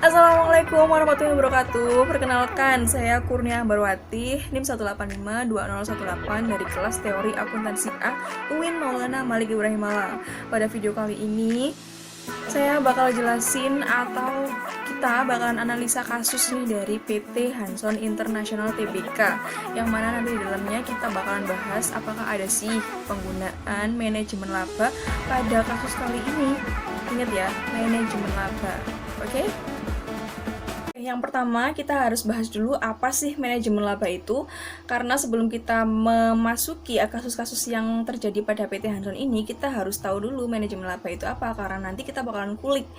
Assalamualaikum warahmatullahi wabarakatuh. Perkenalkan, saya Kurnia Ambarwati, NIM 1852018 dari kelas Teori Akuntansi A UIN Maulana Malik Ibrahim Malang. Pada video kali ini, saya bakal jelasin atau kita bakalan analisa kasus nih dari PT Hanson International Tbk, yang mana nanti di dalamnya kita bakalan bahas apakah ada sih penggunaan manajemen laba pada kasus kali ini. Ingat ya, manajemen laba. Oke? Yang pertama, kita harus bahas dulu apa sih manajemen laba itu. Karena sebelum kita memasuki kasus-kasus yang terjadi pada PT Hanson ini, kita harus tahu dulu manajemen laba itu apa. Karena nanti kita bakalan kulik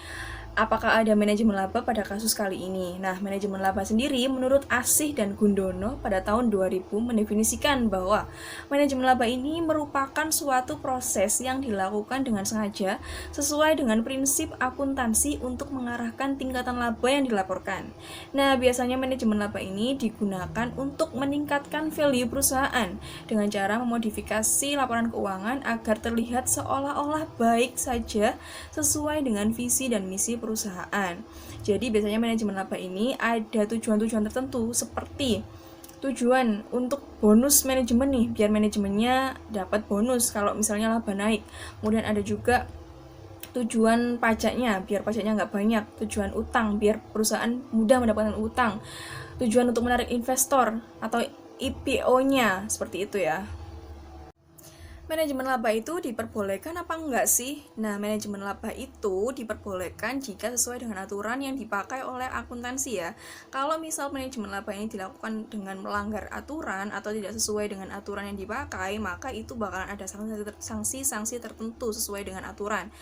apakah ada manajemen laba pada kasus kali ini. Nah, manajemen laba sendiri menurut Asih dan Gundono pada tahun 2000 mendefinisikan bahwa manajemen laba ini merupakan suatu proses yang dilakukan dengan sengaja sesuai dengan prinsip akuntansi untuk mengarahkan tingkatan laba yang dilaporkan. Nah, biasanya manajemen laba ini digunakan untuk meningkatkan value perusahaan dengan cara memodifikasi laporan keuangan agar terlihat seolah-olah baik saja sesuai dengan visi dan misi perusahaan. Jadi biasanya manajemen laba ini ada tujuan-tujuan tertentu seperti tujuan untuk bonus manajemen nih, biar manajemennya dapat bonus kalau misalnya laba naik. Kemudian ada juga tujuan pajaknya, biar pajaknya nggak banyak. Tujuan utang, biar perusahaan mudah mendapatkan utang. Tujuan untuk menarik investor atau IPO-nya, seperti itu ya. Manajemen laba itu diperbolehkan apa enggak sih? Nah, manajemen laba itu diperbolehkan jika sesuai dengan aturan yang dipakai oleh akuntansi ya. Kalau misal manajemen laba ini dilakukan dengan melanggar aturan atau tidak sesuai dengan aturan yang dipakai, maka itu bakalan ada sanksi-sanksi tertentu sesuai dengan aturan.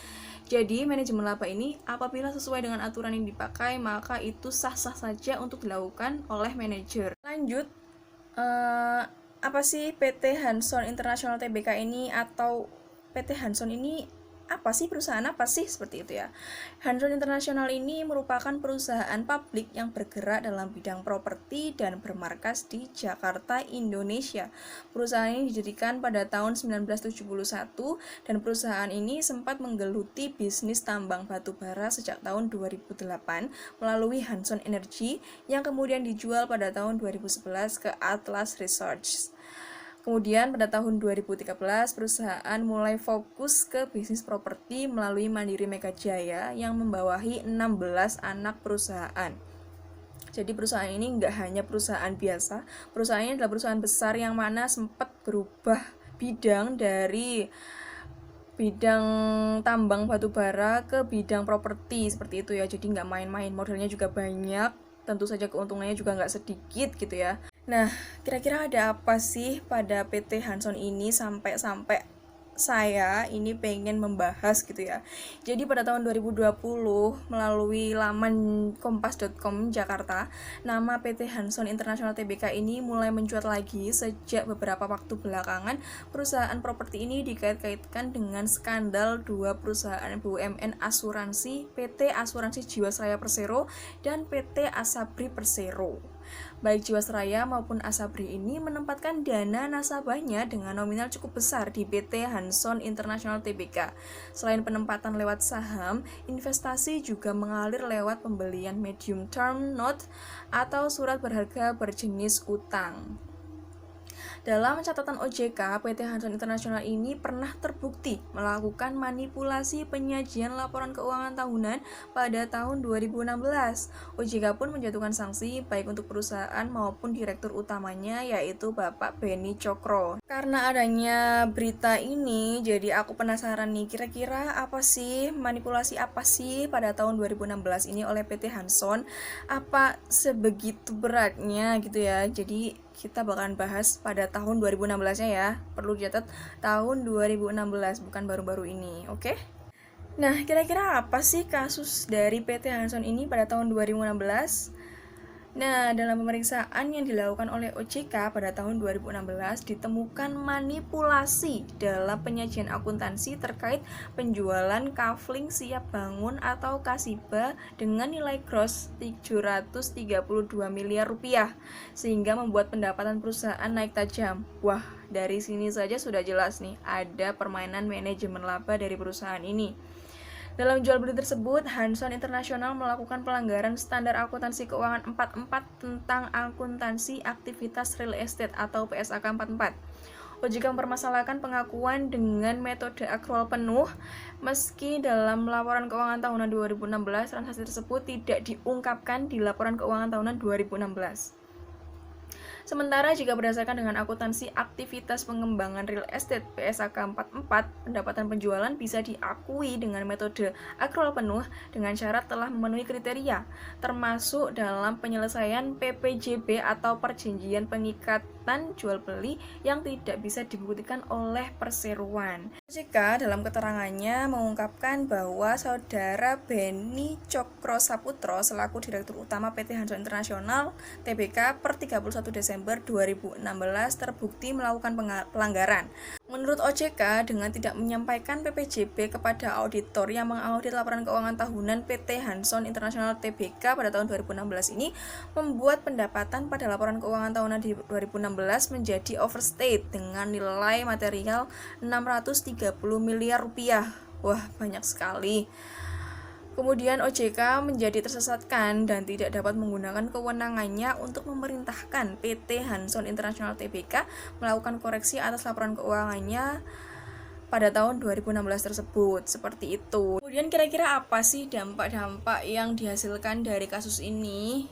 Jadi, manajemen laba ini apabila sesuai dengan aturan yang dipakai, maka itu sah-sah saja untuk dilakukan oleh manajer. Lanjut, apa sih PT Hanson International Tbk ini, atau PT Hanson ini apa sih, perusahaan apa sih, seperti itu ya. Hanson International ini merupakan perusahaan publik yang bergerak dalam bidang properti dan bermarkas di Jakarta, Indonesia. Perusahaan ini didirikan pada tahun 1971 dan perusahaan ini sempat menggeluti bisnis tambang batu bara sejak tahun 2008 melalui Hanson Energy yang kemudian dijual pada tahun 2011 ke Atlas Research. Kemudian pada tahun 2013 perusahaan mulai fokus ke bisnis properti melalui Mandiri Mega Jaya yang membawahi 16 anak perusahaan. Jadi perusahaan ini nggak hanya perusahaan biasa, perusahaan ini adalah perusahaan besar yang mana sempat berubah bidang dari bidang tambang batu bara ke bidang properti, seperti itu ya. Jadi nggak main-main, modalnya juga banyak, tentu saja keuntungannya juga nggak sedikit gitu ya. Nah, kira-kira ada apa sih pada PT Hanson ini sampai saya ini pengen membahas gitu ya. Jadi pada tahun 2020 melalui laman kompas.com Jakarta, nama PT Hanson International Tbk ini mulai mencuat lagi sejak beberapa waktu belakangan. Perusahaan properti ini dikait-kaitkan dengan skandal dua perusahaan BUMN asuransi, PT Asuransi Jiwasraya Persero dan PT Asabri Persero. Baik Jiwasraya maupun Asabri ini menempatkan dana nasabahnya dengan nominal cukup besar di PT Hanson International Tbk. Selain penempatan lewat saham, investasi juga mengalir lewat pembelian medium term note atau surat berharga berjenis utang. Dalam catatan OJK, PT Hanson International ini pernah terbukti melakukan manipulasi penyajian laporan keuangan tahunan pada tahun 2016. OJK pun menjatuhkan sanksi baik untuk perusahaan maupun direktur utamanya, yaitu Bapak Beni Cokro. Karena adanya berita ini, jadi aku penasaran nih, kira-kira apa sih, manipulasi apa sih pada tahun 2016 ini oleh PT Hanson? Apa sebegitu beratnya gitu ya? Jadi kita bakalan bahas pada tahun 2016-nya ya. Perlu dicatat tahun 2016, bukan baru-baru ini, oke? Nah, kira-kira apa sih kasus dari PT Hanson ini pada tahun 2016? Nah, dalam pemeriksaan yang dilakukan oleh OJK pada tahun 2016 ditemukan manipulasi dalam penyajian akuntansi terkait penjualan kafling siap bangun atau Kasiba dengan nilai gross 732 miliar rupiah sehingga membuat pendapatan perusahaan naik tajam. Wah, dari sini saja sudah jelas nih ada permainan manajemen laba dari perusahaan ini. Dalam jual beli tersebut, Hanson International melakukan pelanggaran standar akuntansi keuangan 44 tentang akuntansi aktivitas real estate atau PSAK 44. OJK mempermasalahkan pengakuan dengan metode akrual penuh meski dalam laporan keuangan tahunan 2016 transaksi tersebut tidak diungkapkan di laporan keuangan tahunan 2016. Sementara jika berdasarkan dengan akuntansi aktivitas pengembangan real estate PSAK 44, pendapatan penjualan bisa diakui dengan metode akrual penuh dengan syarat telah memenuhi kriteria, termasuk dalam penyelesaian PPJB atau perjanjian pengikatan jual beli yang tidak bisa dibuktikan oleh perseroan. OJK dalam keterangannya mengungkapkan bahwa saudara Beni Cokro Saputro selaku Direktur Utama PT Hanson International Tbk per 31 Desember 2016 terbukti melakukan pelanggaran. Menurut OJK, dengan tidak menyampaikan PPJB kepada auditor yang mengaudit laporan keuangan tahunan PT Hanson International Tbk pada tahun 2016 ini membuat pendapatan pada laporan keuangan tahunan di 2016 menjadi overstate dengan nilai material 630 miliar rupiah. Wah, banyak sekali. Kemudian OJK menjadi tersesatkan dan tidak dapat menggunakan kewenangannya untuk memerintahkan PT Hanson International Tbk melakukan koreksi atas laporan keuangannya pada tahun 2016 tersebut. Seperti itu. Kemudian kira-kira apa sih dampak-dampak yang dihasilkan dari kasus ini?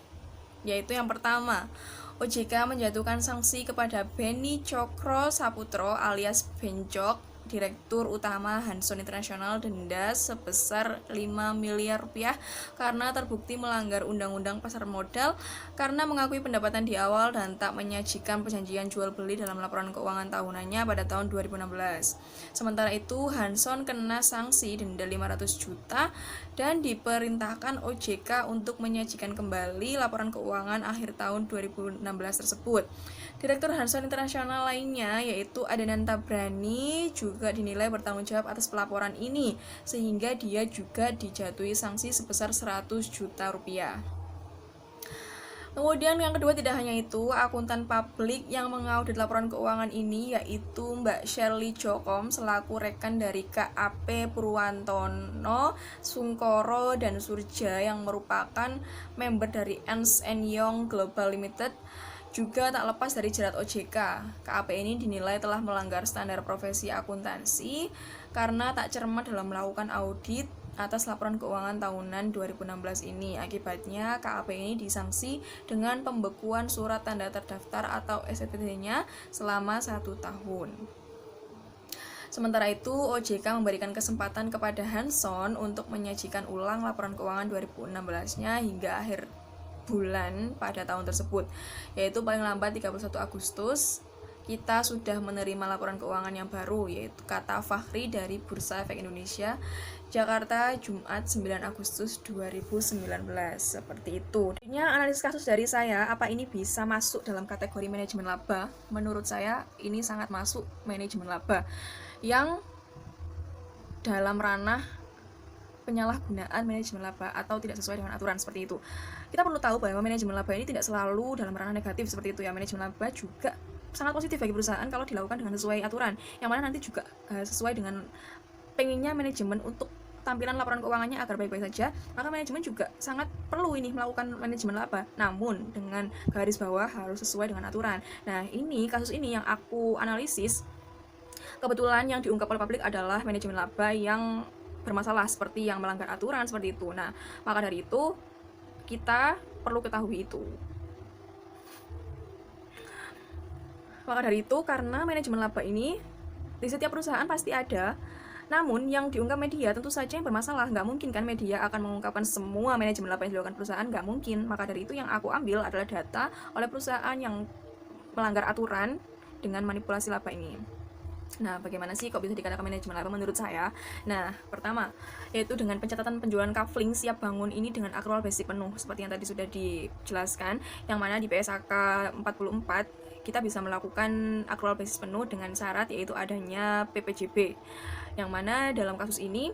Yaitu yang pertama, OJK menjatuhkan sanksi kepada Beni Cokro Saputro alias Bencok, Direktur Utama Hanson International, denda sebesar 5 miliar rupiah karena terbukti melanggar Undang-Undang Pasar Modal karena mengakui pendapatan di awal dan tak menyajikan perjanjian jual beli dalam laporan keuangan tahunannya pada tahun 2016. Sementara itu, Hanson kena sanksi denda 500 juta dan diperintahkan OJK untuk menyajikan kembali laporan keuangan akhir tahun 2016 tersebut. Direktur Hanson International lainnya yaitu Adenan Tabrani juga dinilai bertanggung jawab atas pelaporan ini sehingga dia juga dijatuhi sanksi sebesar 100 juta rupiah. Kemudian yang kedua, tidak hanya itu, akuntan publik yang mengaudit laporan keuangan ini yaitu Mbak Shirley Jokom selaku rekan dari KAP Purwantono, Sungkoro, dan Surja yang merupakan member dari Ernst & Young Global Limited juga tak lepas dari jerat OJK. KAP ini dinilai telah melanggar standar profesi akuntansi karena tak cermat dalam melakukan audit atas laporan keuangan tahunan 2016 ini. Akibatnya KAP ini disanksi dengan pembekuan surat tanda terdaftar atau STT-nya selama 1 tahun. Sementara itu, OJK memberikan kesempatan kepada Hanson untuk menyajikan ulang laporan keuangan 2016-nya hingga akhir bulan pada tahun tersebut, yaitu paling lambat 31 Agustus kita sudah menerima laporan keuangan yang baru, yaitu kata Fahri dari Bursa Efek Indonesia, Jakarta, Jumat 9 Agustus 2019. Seperti itu. Ini analisis kasus dari saya, apa ini bisa masuk dalam kategori manajemen laba? Menurut saya ini sangat masuk manajemen laba yang dalam ranah penyalahgunaan manajemen laba atau tidak sesuai dengan aturan, seperti itu. Kita perlu tahu bahwa manajemen laba ini tidak selalu dalam ranah negatif seperti itu ya. Manajemen laba juga sangat positif bagi perusahaan kalau dilakukan dengan sesuai aturan, yang mana nanti juga sesuai dengan pengennya manajemen untuk tampilan laporan keuangannya agar baik-baik saja, maka manajemen juga sangat perlu ini melakukan manajemen laba, namun dengan garis bawah harus sesuai dengan aturan. Nah, ini kasus ini yang aku analisis, kebetulan yang diungkap oleh publik adalah manajemen laba yang bermasalah seperti yang melanggar aturan seperti itu. Nah, maka dari itu kita perlu ketahui itu. Maka dari itu, karena manajemen laba ini di setiap perusahaan pasti ada, namun yang diungkap media tentu saja yang bermasalah. Nggak mungkin kan media akan mengungkapkan semua manajemen laba yang dilakukan perusahaan, nggak mungkin. Maka dari itu yang aku ambil adalah data oleh perusahaan yang melanggar aturan dengan manipulasi laba ini. Nah, bagaimana sih kok bisa dikatakan manajemen laba menurut saya? Nah, pertama, yaitu dengan pencatatan penjualan kafling siap bangun ini dengan accrual basic penuh, seperti yang tadi sudah dijelaskan, yang mana di PSAK 44 kita bisa melakukan accrual basis penuh dengan syarat yaitu adanya PPJB, yang mana dalam kasus ini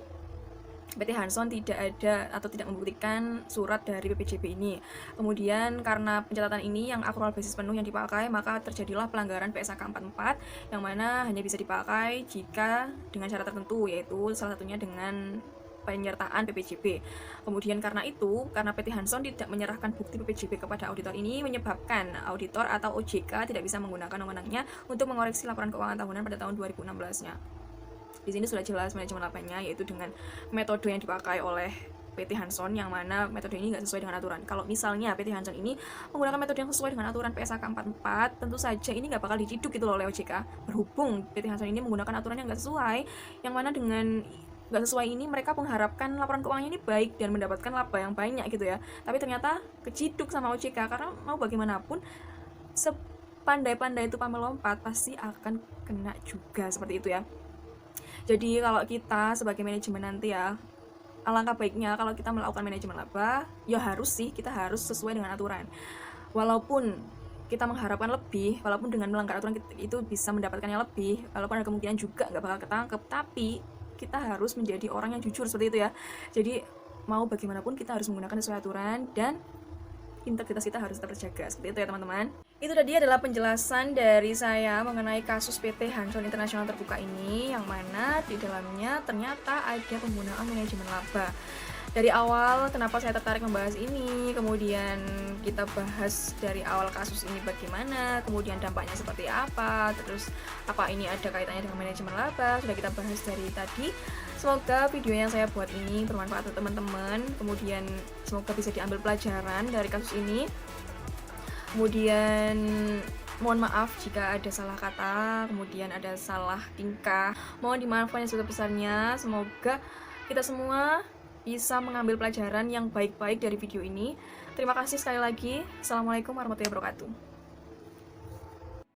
PT Hanson tidak ada atau tidak membuktikan surat dari PPJB ini. Kemudian karena pencatatan ini yang accrual basis penuh yang dipakai, maka terjadilah pelanggaran PSAK 44 yang mana hanya bisa dipakai jika dengan syarat tertentu, yaitu salah satunya dengan penyertaan PPJB. Kemudian karena PT Hanson tidak menyerahkan bukti PPJB kepada auditor, ini menyebabkan auditor atau OJK tidak bisa menggunakan wewenangnya untuk mengoreksi laporan keuangan tahunan pada tahun 2016-nya. Di sini sudah jelas manajemen labanya, yaitu dengan metode yang dipakai oleh PT Hanson, yang mana metode ini nggak sesuai dengan aturan. Kalau misalnya PT Hanson ini menggunakan metode yang sesuai dengan aturan PSAK 44, tentu saja ini nggak bakal diciduk gitu loh oleh OJK. Berhubung PT Hanson ini menggunakan aturan yang nggak sesuai, yang mana dengan nggak sesuai ini mereka mengharapkan laporan keuangannya ini baik dan mendapatkan laba yang banyak gitu ya. Tapi ternyata keciduk sama OJK, karena mau bagaimanapun sepandai-pandai itu pamer lompat pasti akan kena juga, seperti itu ya. Jadi kalau kita sebagai manajemen nanti ya, alangkah baiknya kalau kita melakukan manajemen laba, ya kita harus sesuai dengan aturan. Walaupun kita mengharapkan lebih, walaupun dengan melanggar aturan itu bisa mendapatkannya lebih, walaupun ada kemungkinan juga nggak bakal ketangkep, tapi kita harus menjadi orang yang jujur, seperti itu ya. Jadi mau bagaimanapun kita harus menggunakan sesuai aturan dan integritas kita harus tetap terjaga, seperti itu ya teman-teman. Itu tadi adalah penjelasan dari saya mengenai kasus PT Hanson Internasional Terbuka ini, yang mana di dalamnya ternyata ada penggunaan manajemen laba. Dari awal kenapa saya tertarik membahas ini, kemudian kita bahas dari awal kasus ini bagaimana, kemudian dampaknya seperti apa, terus apa ini ada kaitannya dengan manajemen laba, sudah kita bahas dari tadi. Semoga video yang saya buat ini bermanfaat untuk teman-teman, kemudian semoga bisa diambil pelajaran dari kasus ini. Kemudian mohon maaf jika ada salah kata, kemudian ada salah tingkah, mohon dimaafkan yang sebesar-besarnya. Semoga kita semua bisa mengambil pelajaran yang baik-baik dari video ini. Terima kasih sekali lagi. Assalamualaikum warahmatullahi wabarakatuh.